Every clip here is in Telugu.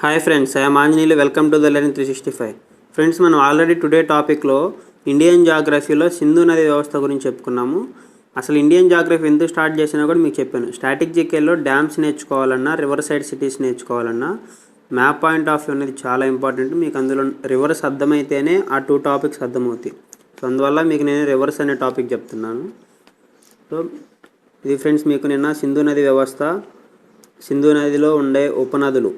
Hi friends, I'm Anjaneyulu. Welcome to the learning 365. Friends, మనం ఆల్రెడీ టుడే టాపిక్లో ఇండియన్ జాగ్రఫీలో సింధు నది వ్యవస్థ గురించి చెప్పుకున్నాము. అసలు ఇండియన్ జాగ్రఫీ ఎందుకు స్టార్ట్ చేసినా కూడా మీకు చెప్పాను. స్టాటిక్ జీకేలో డ్యామ్స్ నేర్చుకోవాలన్నా, రివర్ సైడ్ సిటీస్ నేర్చుకోవాలన్నా మ్యాప్ పాయింట్ ఆఫ్ వ్యూ అనేది చాలా ఇంపార్టెంట్. మీకు అందులో రివర్స్ అర్థమైతేనే ఆ 2 టాపిక్స్ అర్థమవుతాయి. సో అందువల్ల మీకు నేను రివర్స్ అనే టాపిక్ చెప్తున్నాను. సో ఇది ఫ్రెండ్స్, మీకు నిన్న సింధు నది వ్యవస్థ, సింధు నదిలో ఉండే ఉపనదులు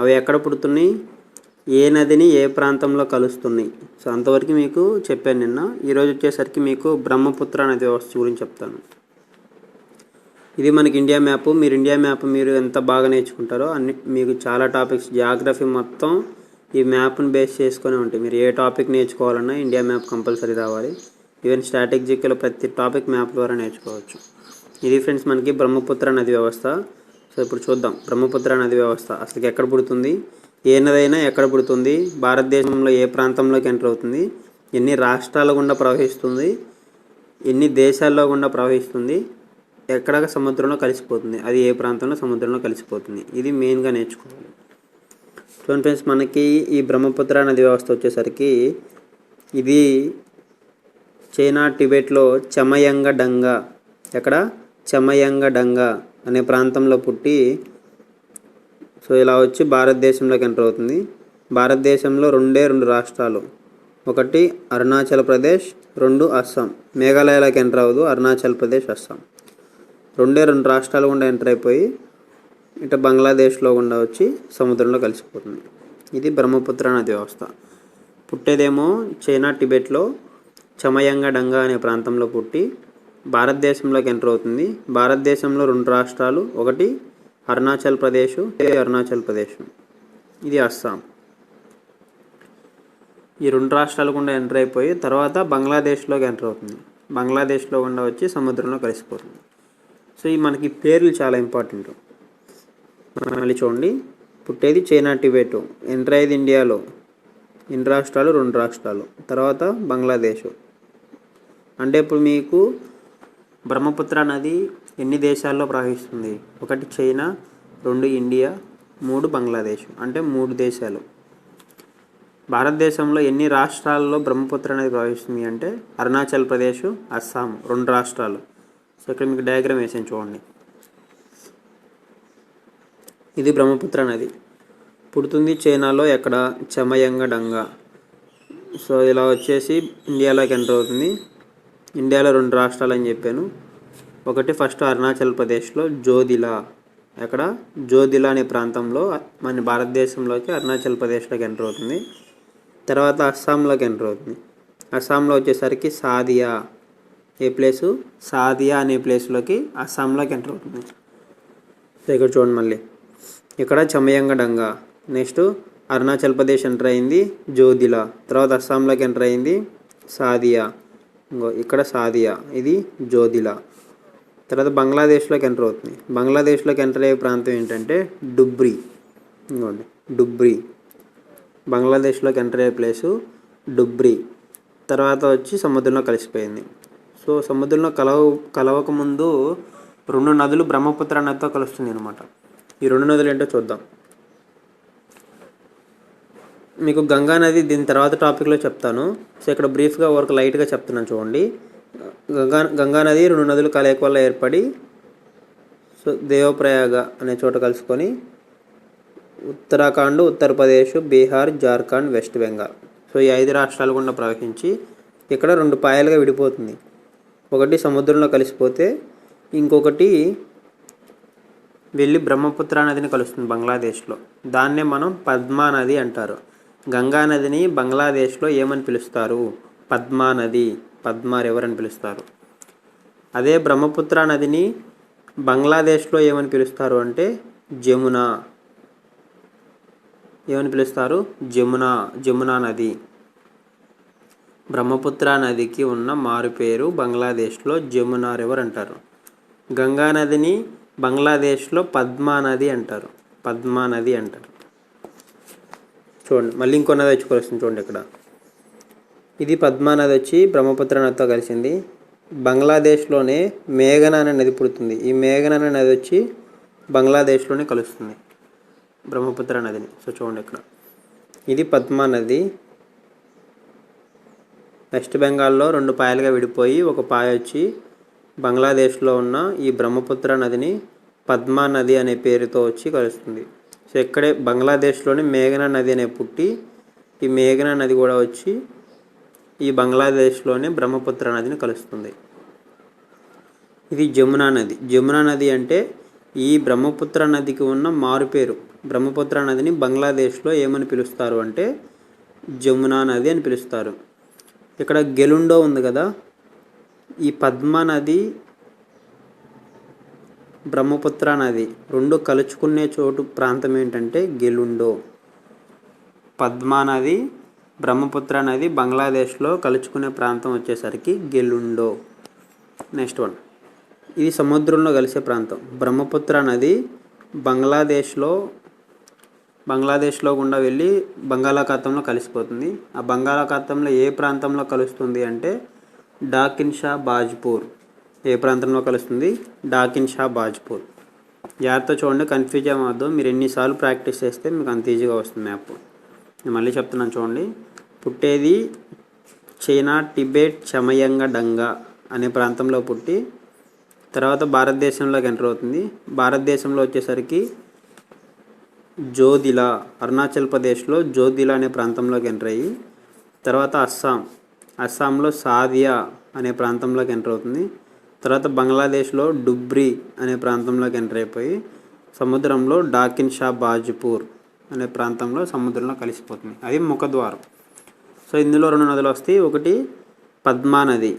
అవి ఎక్కడ పుడుతున్నాయి, ఏ నదిని ఏ ప్రాంతంలో కలుస్తున్నాయి, సో అంతవరకు మీకు చెప్పాను నిన్న. ఈరోజు వచ్చేసరికి మీకు బ్రహ్మపుత్ర నది వ్యవస్థ గురించి చెప్తాను. ఇది మనకి ఇండియా మ్యాప్. మీరు ఇండియా మ్యాప్ మీరు ఎంత బాగా నేర్చుకుంటారో అన్ని మీకు చాలా టాపిక్స్ జాగ్రఫీ మొత్తం ఈ మ్యాప్ని బేస్ చేసుకొని ఉంటాయి. మీరు ఏ టాపిక్ నేర్చుకోవాలన్నా ఇండియా మ్యాప్ కంపల్సరీ రావాలి. ఈవెన్ స్టాటిక్ జీకేలో ప్రతి టాపిక్ మ్యాప్ ద్వారా నేర్చుకోవచ్చు. ఇది ఫ్రెండ్స్ మనకి బ్రహ్మపుత్ర నది వ్యవస్థ. సో ఇప్పుడు చూద్దాం బ్రహ్మపుత్ర నది వ్యవస్థ అసలు ఎక్కడ పుడుతుంది, ఏ నదైనా ఎక్కడ పుడుతుంది, భారతదేశంలో ఏ ప్రాంతంలోకి ఎంటర్ అవుతుంది, ఎన్ని రాష్ట్రాల గుండా ప్రవహిస్తుంది, ఎన్ని దేశాల్లో గుండా ప్రవహిస్తుంది, ఎక్కడ సముద్రంలో కలిసిపోతుంది, అది ఏ ప్రాంతంలో సముద్రంలో కలిసిపోతుంది, ఇది మెయిన్గా నేర్చుకోవాలి. చూడండి ఫ్రెండ్స్, మనకి ఈ బ్రహ్మపుత్ర నది వ్యవస్థ వచ్చేసరికి ఇది చైనా టిబెట్లో చమయంగడంగా, ఎక్కడ చమయంగడంగా అనే ప్రాంతంలో పుట్టి సో ఇలా వచ్చి భారతదేశంలోకి ఎంటర్ అవుతుంది. భారతదేశంలో రెండు రాష్ట్రాలు, ఒకటి అరుణాచల్ ప్రదేశ్, 2 అస్సాం. మేఘాలయలోకి ఎంటర్ అవ్వదు, అరుణాచల్ ప్రదేశ్, అస్సాం రెండు రాష్ట్రాలు గుండా ఎంటర్ అయిపోయి ఇటు బంగ్లాదేశ్లో గుండా వచ్చి సముద్రంలో కలిసిపోతుంది. ఇది బ్రహ్మపుత్ర నది వ్యవస్థ. పుట్టేదేమో చైనా టిబెట్లో చమయంగడంగా అనే ప్రాంతంలో పుట్టి భారతదేశంలోకి ఎంటర్ అవుతుంది. భారతదేశంలో 2 రాష్ట్రాలు, ఒకటి అరుణాచల్ ప్రదేశ్, ఇది అస్సాం. ఈ 2 రాష్ట్రాలు గుండా ఎంటర్ అయిపోయి తర్వాత బంగ్లాదేశ్లోకి ఎంటర్ అవుతుంది. బంగ్లాదేశ్లో గుండా వచ్చి సముద్రంలో కలిసిపోతుంది. సో ఈ మనకి పేర్లు చాలా ఇంపార్టెంట్. మళ్ళీ చూడండి, పుట్టేది చైనా టిబెట్, ఎంటర్ అయ్యేది ఇండియాలో ఎన్ని రాష్ట్రాలు, 2 రాష్ట్రాలు, తర్వాత బంగ్లాదేశ్. అంటే ఇప్పుడు మీకు బ్రహ్మపుత్ర నది ఎన్ని దేశాల్లో ప్రవహిస్తుంది, ఒకటి చైనా, 2 ఇండియా, 3 బంగ్లాదేశ్, అంటే 3 దేశాలు. భారతదేశంలో ఎన్ని రాష్ట్రాల్లో బ్రహ్మపుత్ర నది ప్రవహిస్తుంది అంటే అరుణాచల్ ప్రదేశ్, అస్సాం 2 రాష్ట్రాలు. సో ఇక్కడ మీకు డయాగ్రామ్ వేసాను చూడండి. ఇది బ్రహ్మపుత్ర నది పుడుతుంది చైనాలో, ఎక్కడ చమయంగడంగా. సో ఇలా వచ్చేసి ఇండియాలోకి ఎంటర్ అవుతుంది. ఇండియాలో 2 రాష్ట్రాలు అని చెప్పాను. ఒకటి ఫస్ట్ అరుణాచల్ ప్రదేశ్లో జోదిలా, ఎక్కడ జోదిలా అనే ప్రాంతంలో మన భారతదేశంలోకి అరుణాచల్ ప్రదేశ్లోకి ఎంటర్ అవుతుంది. తర్వాత అస్సాంలోకి ఎంటర్ అవుతుంది. అస్సాంలో వచ్చేసరికి సాదియా, ఏ ప్లేసు, సాదియా అనే ప్లేస్లోకి అస్సాంలోకి ఎంటర్ అవుతుంది. సో ఇక్కడ చూడండి, మళ్ళీ ఇక్కడ చమయంగడంగా, నెక్స్ట్ అరుణాచల్ ప్రదేశ్ ఎంటర్ అయింది జోదిలా, తర్వాత అస్సాంలోకి ఎంటర్ అయింది సాదియా, ఇంకో ఇక్కడ సాదియా, ఇది జోదిలా. తర్వాత బంగ్లాదేశ్లోకి ఎంటర్ అవుతుంది. బంగ్లాదేశ్లోకి ఎంటర్ అయ్యే ప్రాంతం ఏంటంటే డుబ్రీ, ఇంకోండి డుబ్రీ, బంగ్లాదేశ్లోకి ఎంటర్ అయ్యే ప్లేసు డుబ్రీ. తర్వాత వచ్చి సముద్రంలో కలిసిపోయింది. సో సముద్రంలో కలవకముందు 2 నదులు బ్రహ్మపుత్ర నదితో కలుస్తుంది అనమాట. ఈ 2 నదులు ఏంటో చూద్దాం. మీకు గంగా నది దీని తర్వాత టాపిక్లో చెప్తాను. సో ఇక్కడ బ్రీఫ్గా వరకు లైట్గా చెప్తున్నాను చూడండి. గంగా నది 2 నదులు కలయిక వల్ల ఏర్పడి సో దేవప్రయాగ అనే చోట కలుసుకొని ఉత్తరాఖండ్, ఉత్తరప్రదేశ్, బీహార్, జార్ఖండ్, వెస్ట్ బెంగాల్, సో ఈ 5 రాష్ట్రాలు గుండా ప్రవహించి ఇక్కడ 2 పాయలుగా విడిపోతుంది. ఒకటి సముద్రంలో కలిసిపోతే ఇంకొకటి వెళ్ళి బ్రహ్మపుత్ర నదిని కలుస్తుంది బంగ్లాదేశ్లో. దాన్నే మనం పద్మా నది అంటారు. గంగా నదిని బంగ్లాదేశ్లో ఏమని పిలుస్తారు, పద్మా నది, పద్మా రివర్ అని పిలుస్తారు. అదే బ్రహ్మపుత్ర నదిని బంగ్లాదేశ్లో ఏమని పిలుస్తారు అంటే జమునా, ఏమని పిలుస్తారు, జమునా నది. బ్రహ్మపుత్ర నదికి ఉన్న మారు పేరు బంగ్లాదేశ్లో జమునా రివర్ అంటారు. గంగా నదిని బంగ్లాదేశ్లో పద్మా నది అంటారు, చూడండి. మళ్ళీ ఇంకో నది వచ్చి చూడండి, ఇక్కడ ఇది పద్మా నది వచ్చి బ్రహ్మపుత్ర నదితో కలిసింది. బంగ్లాదేశ్లోనే మేఘన అనే నది పుడుతుంది. ఈ మేఘన అనే నది వచ్చి బంగ్లాదేశ్లోనే కలుస్తుంది. బ్రహ్మపుత్ర నదిని. సో చూడండి ఇక్కడ ఇది పద్మా నది. వెస్ట్ బెంగాల్లో 2 పాయలుగా విడిపోయి ఒక పాయ వచ్చి బంగ్లాదేశ్లో ఉన్న ఈ బ్రహ్మపుత్ర నదిని పద్మా నది అనే పేరుతో వచ్చి కలుస్తుంది. సో ఇక్కడే బంగ్లాదేశ్లోని మేఘనా నది అనే పుట్టి ఈ మేఘనా నది కూడా వచ్చి ఈ బంగ్లాదేశ్లోని బ్రహ్మపుత్ర నదిని కలుస్తుంది. ఇది జమునా నది. జమునా నది అంటే ఈ బ్రహ్మపుత్ర నదికి ఉన్న మారుపేరు. బ్రహ్మపుత్ర నదిని బంగ్లాదేశ్లో ఏమని పిలుస్తారు అంటే జమునా నది అని పిలుస్తారు. ఇక్కడ గెలుండో ఉంది కదా, ఈ పద్మా నది బ్రహ్మపుత్ర నది 2 కలుచుకునే చోటు ప్రాంతం ఏంటంటే గెలుండో. పద్మా నది బ్రహ్మపుత్ర నది బంగ్లాదేశ్లో కలుచుకునే ప్రాంతం వచ్చేసరికి గెలుండో. నెక్స్ట్ వన్, ఇది సముద్రంలో కలిసే ప్రాంతం. బ్రహ్మపుత్ర నది బంగ్లాదేశ్లో గుండా వెళ్ళి బంగాళాఖాతంలో కలిసిపోతుంది. ఆ బంగాళాఖాతంలో ఏ ప్రాంతంలో కలుస్తుంది అంటే డాకిన్ షా బాజ్పూర్. ఏ ప్రాంతంలో కలుస్తుంది? డాకిన్ షా బాజ్పూర్. జాగ్రత్త చూడండి, కన్ఫ్యూజ్ అవ్వద్దు. మీరు ఎన్నిసార్లు ప్రాక్టీస్ చేస్తే మీకు అంత ఈజీగా వస్తుంది మ్యాప్. నేను మళ్ళీ చెప్తున్నాను చూడండి. పుట్టేది చైనా టిబెట్ చమయంగడంగా అనే ప్రాంతంలో పుట్టి తర్వాత భారతదేశంలోకి ఎంటర్ అవుతుంది. భారతదేశంలో వచ్చేసరికి జోధిలా, అరుణాచల్ ప్రదేశ్లో జోధిలా అనే ప్రాంతంలోకి ఎంటర్ అయ్యి తర్వాత అస్సాంలో సాదియా అనే ప్రాంతంలోకి ఎంటర్ అవుతుంది. తర్వాత బంగ్లాదేశ్లో డుబ్రీ అనే ప్రాంతంలోకి ఎంటర్ అయిపోయి సముద్రంలో డాకిన్ షా బాజ్పూర్ అనే ప్రాంతంలో సముద్రంలో కలిసిపోతుంది. అది ముఖద్వారం. సో ఇందులో 2 నదులు వస్తాయి. ఒకటి పద్మా నది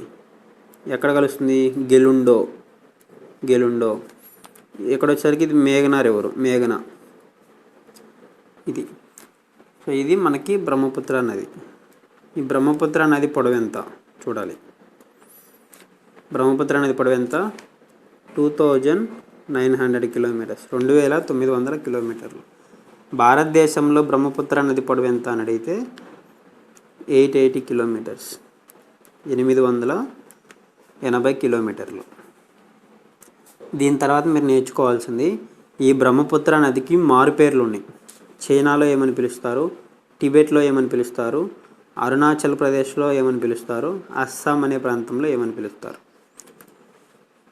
ఎక్కడ కలుస్తుంది? గెలుండో. ఇక్కడ వచ్చేసరికి ఇది మేఘనా రివర్, మేఘనా ఇది. సో ఇది మనకి బ్రహ్మపుత్ర నది. ఈ బ్రహ్మపుత్ర నది పొడవు ఎంత చూడాలి. బ్రహ్మపుత్ర నది పొడవు ఎంత? 2900 కిలోమీటర్స్, 2900 కిలోమీటర్లు. భారతదేశంలో బ్రహ్మపుత్ర నది పొడవు ఎంత అని అడిగితే 880 కిలోమీటర్స్, 880 కిలోమీటర్లు. దీని తర్వాత మీరు నేర్చుకోవాల్సింది ఈ బ్రహ్మపుత్ర నదికి మారుపేర్లు ఉన్నాయి. చైనాలో ఏమని పిలుస్తారు, టిబెట్లో ఏమని పిలుస్తారు, అరుణాచల్ ప్రదేశ్లో ఏమని పిలుస్తారు, అస్సాం అనే ప్రాంతంలో ఏమని పిలుస్తారు.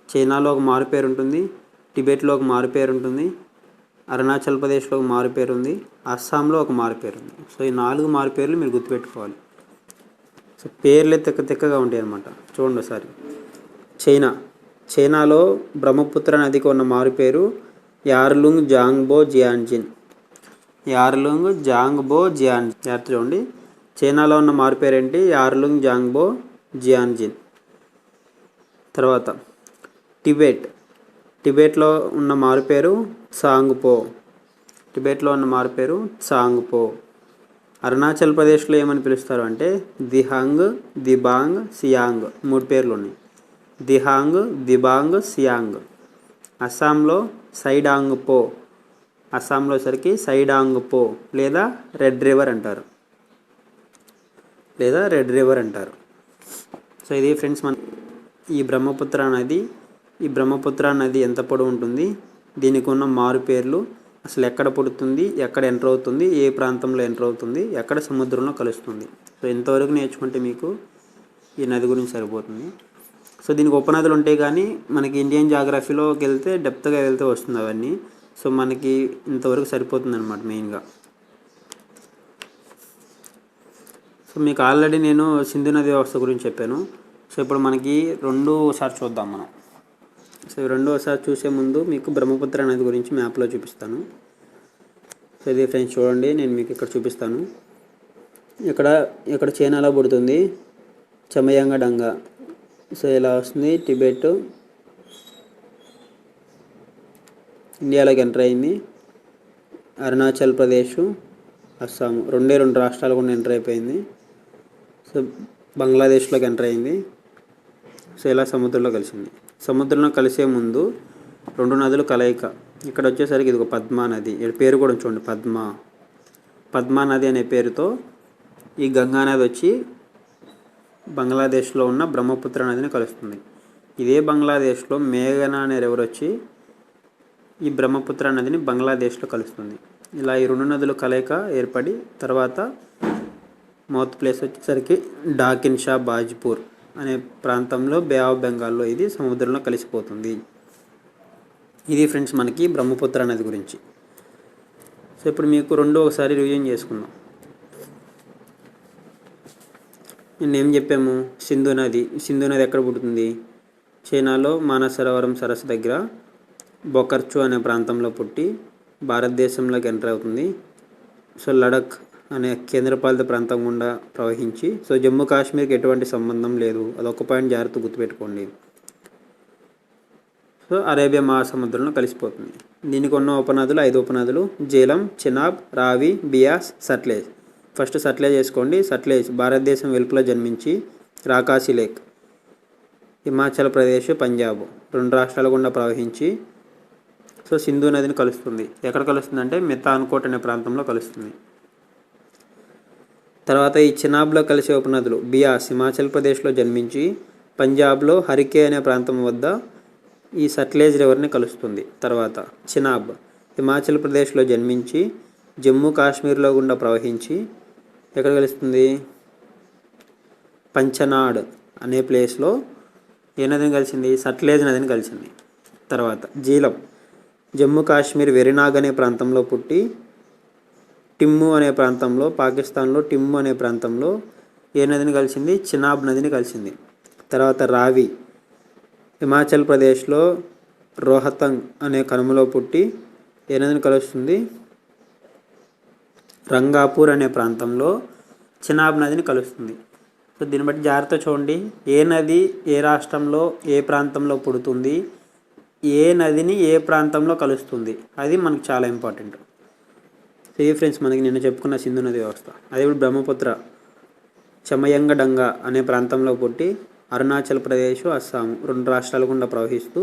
చైనాలో ఒక మారుపేరు ఉంటుంది, టిబెట్లో ఒక మారుపేరు ఉంటుంది, అరుణాచల్ ప్రదేశ్లో ఒక మారుపేరు ఉంది, అస్సాంలో ఒక మారుపేరు ఉంది. సో ఈ 4 మారుపేర్లు మీరు గుర్తుపెట్టుకోవాలి. సో పేర్లే తిక్కగా ఉంటాయి అన్నమాట. చూడండి ఒకసారి. చైనాలో బ్రహ్మపుత్ర నదికి ఉన్న మారుపేరు యార్లుంగ్ జాంగ్బో జియాన్జిన్. జాగ్రత్త చూడండి. చైనాలో ఉన్న మారుపేరు ఏంటి? యార్లుంగ్ జాంగ్బో జియాన్జిన్. తర్వాత టిబెట్లో ఉన్న మారుపేరు సాంగ్పో. అరుణాచల్ ప్రదేశ్లో ఏమని పిలుస్తారు అంటే దిహాంగ్, దిబాంగ్, సియాంగ్. 3 పేర్లు ఉన్నాయి. దిహాంగ్, దిబాంగ్, సియాంగ్. అస్సాంలో సైడాంగ్పో లేదా రెడ్ రివర్ అంటారు. సో ఇది ఫ్రెండ్స్ మన ఈ బ్రహ్మపుత్ర నది ఎంత పొడవు ఉంటుంది, దీనికి ఉన్న మారు పేర్లు, అసలు ఎక్కడ పుడుతుంది, ఎక్కడ ఎంటర్ అవుతుంది, ఏ ప్రాంతంలో ఎంటర్ అవుతుంది, ఎక్కడ సముద్రంలో కలుస్తుంది. సో ఇంతవరకు నేర్చుకుంటే మీకు ఈ నది గురించి సరిపోతుంది. సో దీనికి ఉపనదులు ఉంటాయి, కానీ మనకి ఇండియన్ జాగ్రఫీలోకి వెళ్తే డెప్త్గా వెళ్తే వస్తుంది అవన్నీ. సో మనకి ఇంతవరకు సరిపోతుంది అనమాట మెయిన్గా. సో మీకు ఆల్రెడీ నేను సింధు నది వ్యవస్థ గురించి చెప్పాను. సో ఇప్పుడు మనకి ఒకసారి చూద్దాం మనం. సో ఒకసారి చూసే ముందు మీకు బ్రహ్మపుత్ర నది గురించి మ్యాప్లో చూపిస్తాను. సో ఇది ఫ్రెండ్స్ చూడండి, నేను మీకు ఇక్కడ చూపిస్తాను. ఇక్కడ చైనాలో పుడుతుంది చమయంగడంగా. సో ఇలా వస్తుంది టిబెట్, ఇండియాలోకి ఎంటర్ అయింది. అరుణాచల్ ప్రదేశ్, అస్సాం 2 రాష్ట్రాలు కూడా ఎంటర్ అయిపోయింది. సో బంగ్లాదేశ్లోకి ఎంటర్ అయింది. సో ఇలా సముద్రంలో కలిసింది. సముద్రంలో కలిసే ముందు 2 నదులు కలయిక. ఇక్కడ వచ్చేసరికి ఇది ఒక పద్మా నది. పేరు కూడా చూడండి, పద్మా నది అనే పేరుతో ఈ గంగా నది వచ్చి బంగ్లాదేశ్లో ఉన్న బ్రహ్మపుత్ర నదిని కలుస్తుంది. ఇదే బంగ్లాదేశ్లో మేఘనా అనే రివర్ వచ్చి ఈ బ్రహ్మపుత్ర నదిని బంగ్లాదేశ్లో కలుస్తుంది. ఇలా ఈ రెండు నదులు కలయిక ఏర్పడి తర్వాత మౌత్ ప్లేస్ వచ్చేసరికి డాకిన్ షా బాజ్పూర్ అనే ప్రాంతంలో బే ఆఫ్ బెంగాల్లో ఇది సముద్రంలో కలిసిపోతుంది. ఇది ఫ్రెండ్స్ మనకి బ్రహ్మపుత్ర నది గురించి. సో ఇప్పుడు మీకు రెండు ఒకసారి రివిజన్ చేసుకుందాం. నిన్నేం చెప్పాము? సింధు నది ఎక్కడ పుడుతుంది? చైనాలో మానసరోవరం సరస్సు దగ్గర బొకర్చు అనే ప్రాంతంలో పుట్టి భారతదేశంలోకి ఎంటర్ అవుతుంది. సో లడఖ్ అనే కేంద్రపాలిత ప్రాంతం గుండా ప్రవహించి, సో జమ్మూ కాశ్మీర్కి ఎటువంటి సంబంధం లేదు, అదొక పాయింట్ జాగ్రత్త గుర్తుపెట్టుకోండి. సో అరేబియా మహాసముద్రంలో కలిసిపోతుంది. దీనికి ఉన్న ఉపనదులు 5 ఉపనదులు: జీలం, చినాబ్, రావి, బియాస్, సట్లెజ్. ఫస్ట్ సట్లెజ్ చేసుకోండి. సట్లెజ్ భారతదేశం వెలుపల జన్మించి రాకాసి లేక్, హిమాచల్ ప్రదేశ్, పంజాబ్ 2 రాష్ట్రాల గుండా ప్రవహించి సో సింధు నదిని కలుస్తుంది. ఎక్కడ కలుస్తుంది అంటే మెతాన్కోట్ అనే ప్రాంతంలో కలుస్తుంది. తర్వాత ఈ చినాబ్లో కలిసే ఉపనదులు: బియాస్ హిమాచల్ ప్రదేశ్లో జన్మించి పంజాబ్లో హరికే అనే ప్రాంతం వద్ద ఈ సట్లెజ్ రివర్ని కలుస్తుంది. తర్వాత చినాబ్ హిమాచల్ ప్రదేశ్లో జన్మించి జమ్మూ కాశ్మీర్లో గుండా ప్రవహించి ఎక్కడ కలుస్తుంది? పంచనాడ్ అనే ప్లేస్లో ఏ నదిని కలిసింది? సట్లెజ్ నదిని కలిసింది. తర్వాత జీలం జమ్మూ కాశ్మీర్ వెరినాగ్ అనే ప్రాంతంలో పుట్టి టిమ్ము అనే ప్రాంతంలో, పాకిస్తాన్లో టిమ్ము అనే ప్రాంతంలో ఏ నదిని కలిసింది? చినాబ్ నదిని కలిసింది. తర్వాత రావి హిమాచల్ ప్రదేశ్లో రోహతంగ్ అనే కనుమలో పుట్టి ఏ నదిని కలుస్తుంది? రంగాపూర్ అనే ప్రాంతంలో చినాబ్ నదిని కలుస్తుంది. సో దీన్ని బట్టి జాగ్రత్త చూడండి. ఏ నది ఏ రాష్ట్రంలో ఏ ప్రాంతంలో పుడుతుంది, ఏ నదిని ఏ ప్రాంతంలో కలుస్తుంది, అది మనకు చాలా ఇంపార్టెంట్. సో ఈ ఫ్రెండ్స్ మనకి నిన్న చెప్పుకున్న సింధు నది వ్యవస్థ. అదే ఇప్పుడు బ్రహ్మపుత్ర చమయంగడంగా అనే ప్రాంతంలో పుట్టి అరుణాచల్ ప్రదేశ్, అస్సాం 2 రాష్ట్రాల గుండా ప్రవహిస్తూ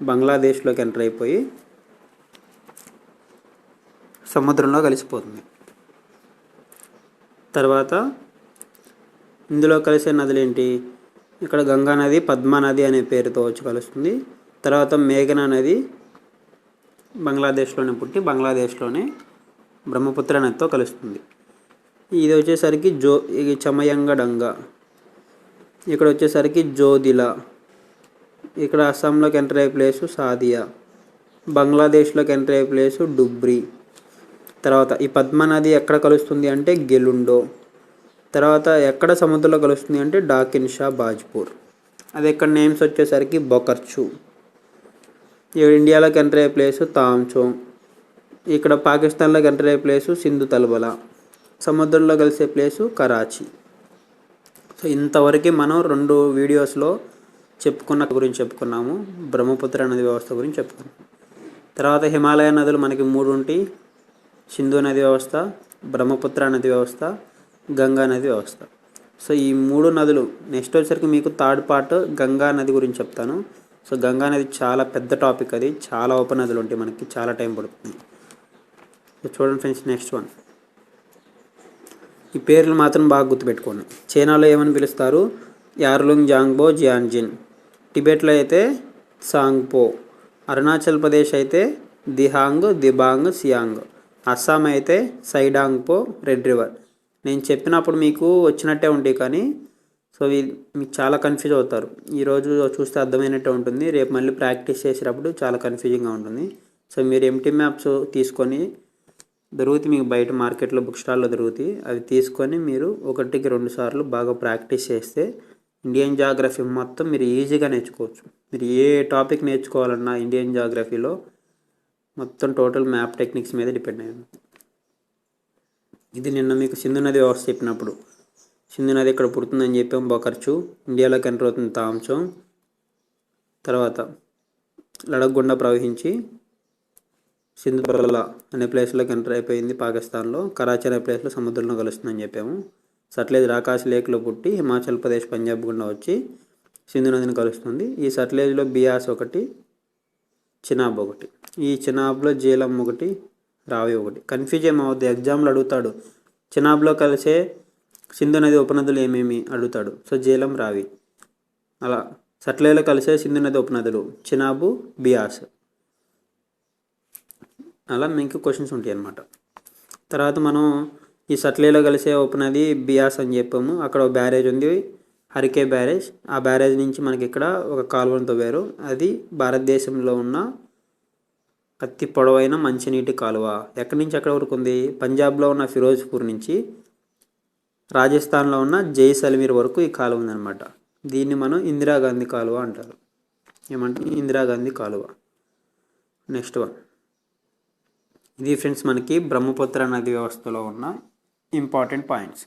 బంగ్లాదేశ్లోకి ఎంటర్ అయిపోయి సముద్రంలో కలిసిపోతుంది. తర్వాత ఇందులో కలిసే నదులు ఏంటి? ఇక్కడ గంగా నది పద్మా నది అనే పేరుతో వచ్చి కలుస్తుంది. తర్వాత మేఘనా నది బంగ్లాదేశ్లోనే పుట్టి బంగ్లాదేశ్లోనే బ్రహ్మపుత్ర నదితో కలుస్తుంది. ఇది వచ్చేసరికి చమయంగడంగా. ఇక్కడ వచ్చేసరికి జోదిలా. ఇక్కడ అస్సాంలోకి ఎంటర్ అయ్యే ప్లేసు సాదియా. బంగ్లాదేశ్లోకి ఎంటర్ అయ్యే ప్లేసు డుబ్రి. తర్వాత ఈ పద్మా నది ఎక్కడ కలుస్తుంది అంటే గెలుండో. తర్వాత ఎక్కడ సముద్రంలో కలుస్తుంది అంటే డాకిన్ షా బాజ్పూర్. అది ఇక్కడ నేమ్స్ వచ్చేసరికి బొకర్చు. ఇండియాలోకి ఎంటర్ అయ్యే ప్లేసు తామ్చోంగ్. ఇక్కడ పాకిస్తాన్లోకి ఎంటర్ అయ్యే ప్లేసు సింధు తల్బలా. సముద్రంలో కలిసే ప్లేసు కరాచీ. సో ఇంతవరకు మనం 2 వీడియోస్లో చెప్పుకున్నాము. బ్రహ్మపుత్ర నది వ్యవస్థ గురించి చెప్పుకున్నాం. తర్వాత హిమాలయ నదులు మనకి 3 ఉంటాయి: సింధు నది వ్యవస్థ, బ్రహ్మపుత్ర నది వ్యవస్థ, గంగా నది వ్యవస్థ. సో ఈ 3 నదులు నెక్స్ట్ వచ్చేసరికి మీకు థర్డ్ పార్ట్ గంగా నది గురించి చెప్తాను. సో గంగా నది చాలా పెద్ద టాపిక్, అది చాలా ఉపనదులు ఉంటాయి, మనకి చాలా టైం పడుతుంది. సో చూడండి ఫ్రెండ్స్, నెక్స్ట్ వన్. ఈ పేర్లు మాత్రం బాగా గుర్తుపెట్టుకోండి. చైనాలో ఏమని పిలుస్తారు? యార్లుంగ్ జాంగ్బో జియాన్జిన్. టిబెట్లో అయితే సాంగ్పో. అరుణాచల్ ప్రదేశ్ అయితే దిహాంగ్, దిబాంగ్, సియాంగ్. అస్సాం అయితే సైడాంగ్పో, రెడ్ రివర్. నేను చెప్పినప్పుడు మీకు వచ్చినట్టే ఉంటాయి, కానీ సో మీకు చాలా కన్ఫ్యూజ్ అవుతారు. ఈరోజు చూస్తే అర్థమైనట్టే ఉంటుంది, రేపు మళ్ళీ ప్రాక్టీస్ చేసేటప్పుడు చాలా కన్ఫ్యూజింగ్గా ఉంటుంది. సో మీరు ఎంటీ మ్యాప్స్ తీసుకొని దొరుకుతాయి, మీకు బయట మార్కెట్లో బుక్ స్టాల్లో దొరుకుతాయి, అవి తీసుకొని మీరు 1కి 2 సార్లు బాగా ప్రాక్టీస్ చేస్తే ఇండియన్ జాగ్రఫీ మొత్తం మీరు ఈజీగా నేర్చుకోవచ్చు. మీరు ఏ టాపిక్ నేర్చుకోవాలన్నా ఇండియన్ జాగ్రఫీలో మొత్తం టోటల్ మ్యాప్ టెక్నిక్స్ మీద డిపెండ్ అయ్యింది. ఇది నిన్న మీకు సింధు నది వ్యవస్థ చెప్పినప్పుడు సింధు నది ఇక్కడ పుడుతుందని చెప్పాం, బొకర్చు. ఇండియాలోకి ఎంటర్ అవుతుంది తామ్చోంగ్. తర్వాత లడఖ్ గుండా ప్రవహించి సింధులా అనే ప్లేస్లోకి ఎంటర్ అయిపోయింది పాకిస్తాన్లో. కరాచీ అనే ప్లేస్లో సముద్రంలో కలుస్తుందని చెప్పాము. సట్లెజ్ రాకాసి లేక్లో పుట్టి హిమాచల్ ప్రదేశ్, పంజాబ్ గుండా వచ్చి సింధు నదిని కలుస్తుంది. ఈ సట్లెజ్లో బియాస్ ఒకటి, చినాబ్ ఒకటి. ఈ చినాబ్లో జీలం ఒకటి, రావి ఒకటి. కన్ఫ్యూజ్ ఏమవుద్ది, ఎగ్జామ్లో అడుగుతాడు. చినాబ్లో కలిసే సింధు నది ఉపనదులు ఏమేమి అడుగుతాడు. సో జీలం, రావి. అలా సట్లెజ్లో కలిసే సింధు నది ఉపనదులు చినాబు, బియాస్. అలా మీకు క్వశ్చన్స్ ఉంటాయి అన్నమాట. తర్వాత మనం ఈ సట్లేలో కలిసే ఉపనది బియాస్ అని చెప్పాము. అక్కడ ఒక బ్యారేజ్ ఉంది, హరికే బ్యారేజ్. ఆ బ్యారేజ్ నుంచి మనకి ఇక్కడ ఒక కాలువను తవ్వారు. అది భారతదేశంలో ఉన్న అతి పొడవైన మంచినీటి కాలువ. ఎక్కడి నుంచి ఎక్కడి వరకు ఉంది? పంజాబ్లో ఉన్న ఫిరోజ్పూర్ నుంచి రాజస్థాన్లో ఉన్న జైసల్మీర్ వరకు ఈ కాలువ ఉందన్నమాట. దీన్ని మనం ఇందిరాగాంధీ కాలువ అంటారు. ఏమంటారు? ఇందిరాగాంధీ కాలువ. Next one. ఇది ఫ్రెండ్స్ మనకి బ్రహ్మపుత్ర నది వ్యవస్థలో ఉన్న ఇంపార్టెంట్ పాయింట్స్.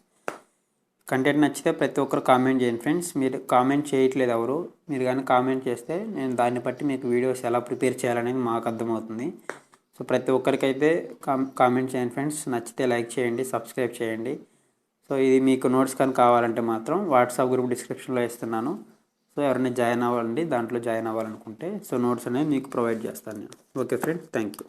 కంటెంట్ నచ్చితే ప్రతి ఒక్కరు కామెంట్ చేయండి ఫ్రెండ్స్. మీరు కామెంట్ చేయట్లేదు ఎవరు. మీరు కానీ కామెంట్ చేస్తే నేను దాన్ని బట్టి మీకు వీడియోస్ ఎలా ప్రిపేర్ చేయాలనేది మాకు అర్థమవుతుంది. సో ప్రతి ఒక్కరికైతే కామెంట్ చేయండి ఫ్రెండ్స్. నచ్చితే లైక్ చేయండి, సబ్స్క్రైబ్ చేయండి. సో ఇది మీకు నోట్స్ కానీ కావాలంటే మాత్రం వాట్సాప్ గ్రూప్ డిస్క్రిప్షన్లో ఇస్తున్నాను. సో ఎవరైనా జాయిన్ అవ్వాలండి, దాంట్లో జాయిన్ అవ్వాలనుకుంటే సో నోట్స్ అనేవి మీకు ప్రొవైడ్ చేస్తాను నేను. Okay friends, thank you.